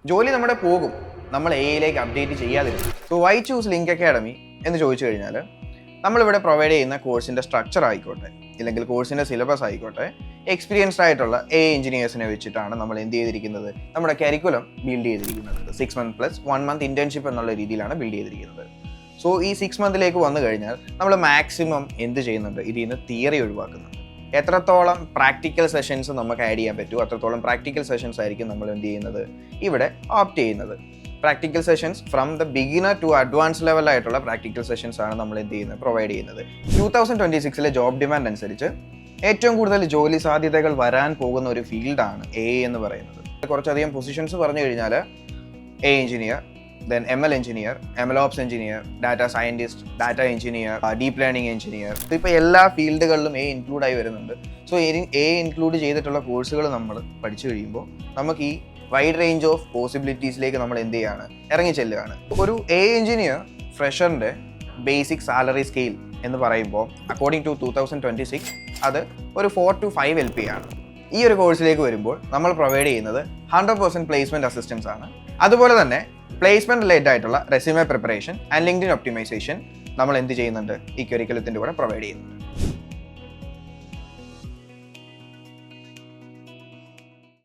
ജോലി നമ്മുടെ പോകും, നമ്മൾ എയിലേക്ക് അപ്ഡേറ്റ് ചെയ്യാതിരുന്നു. So why choose link academy എന്ന് ചോദിച്ചു കഴിഞ്ഞാൽ, നമ്മളിവിടെ പ്രൊവൈഡ് ചെയ്യുന്ന കോഴ്സിൻ്റെ സ്ട്രക്ചർ ആയിക്കോട്ടെ, ഇല്ലെങ്കിൽ കോഴ്സിൻ്റെ സിലബസ് ആയിക്കോട്ടെ, എക്സ്പീരിയൻസ്ഡ് ആയിട്ടുള്ള എഞ്ചിനീയേഴ്സിനെ വെച്ചിട്ടാണ് നമ്മൾ എന്ത് ചെയ്തിരിക്കുന്നത്, നമ്മുടെ കരിക്കുലം ബിൽഡ് ചെയ്തിരിക്കുന്നത്. 6 months പ്ലസ് 1 month ഇന്റേൺഷിപ്പ് എന്നുള്ള രീതിയിലാണ് ബിൽഡ് ചെയ്തിരിക്കുന്നത്. സോ ഈ 6 monthലേക്ക് വന്നു കഴിഞ്ഞാൽ നമ്മൾ മാക്സിമം എന്ത് ചെയ്യുന്നുണ്ട്, ഇതിൽ നിന്ന് തിയറി ഒഴിവാക്കുന്നുണ്ട്. എത്രത്തോളം പ്രാക്ടിക്കൽ സെഷൻസ് നമുക്ക് ആഡ് ചെയ്യാൻ പറ്റുമോ അത്രത്തോളം പ്രാക്ടിക്കൽ സെഷൻസ് ആയിരിക്കും നമ്മൾ എന്ത് ചെയ്യുന്നത്, ഇവിടെ ഓപ്റ്റ് ചെയ്യുന്നത്. Practical sessions from the beginner to advance ലെവലായിട്ടുള്ള പ്രാക്ടിക്കൽ സെഷൻസ് ആണ് നമ്മൾ എന്ത് ചെയ്യുന്നത്, പ്രൊവൈഡ് ചെയ്യുന്നത്. 2026 ജോബ് ഡിമാൻഡ് അനുസരിച്ച് ഏറ്റവും കൂടുതൽ ജോലി സാധ്യതകൾ വരാൻ പോകുന്ന ഒരു ഫീൽഡാണ് എന്ന് പറയുന്നത്. കുറച്ചധികം പൊസിഷൻസ് പറഞ്ഞു കഴിഞ്ഞാൽ engineer, then ML engineer, MLOps engineer, data scientist, data engineer, deep learning engineer. ഇപ്പോൾ എല്ലാ ഫീൽഡുകളിലും ഇൻക്ലൂഡ് ആയി വരുന്നുണ്ട്. സോ ഇൻക്ലൂഡ് ചെയ്തിട്ടുള്ള കോഴ്സുകൾ നമ്മൾ പഠിച്ചു കഴിയുമ്പോൾ നമുക്ക് ഈ വൈഡ് റേഞ്ച് ഓഫ് പോസിബിലിറ്റീസിലേക്ക് നമ്മൾ എന്ത് ചെയ്യാണ്, ഇറങ്ങി ചെല്ലുകയാണ്. ഒരു എഞ്ചിനീയർ ഫ്രഷറിൻ്റെ ബേസിക് സാലറി സ്കെയിൽ എന്ന് പറയുമ്പോൾ അക്കോർഡിംഗ് ടു 2026 അത് ഒരു 4 to 5 LP ആണ്. ഈ ഒരു കോഴ്സിലേക്ക് വരുമ്പോൾ നമ്മൾ പ്രൊവൈഡ് ചെയ്യുന്നത് 100% പ്ലേസ്മെൻറ്റ് അസിസ്റ്റൻസ് ആണ്. അതുപോലെ തന്നെ പ്ലേസ്മെൻറ്റ് റിലേറ്റഡ് ആയിട്ടുള്ള resume preparation and LinkedIn optimisation നമ്മൾ എന്ത് ചെയ്യുന്നുണ്ട്, ഈ കരിക്കുലത്തിൻ്റെ കൂടെ പ്രൊവൈഡ് ചെയ്യുന്നുണ്ട്.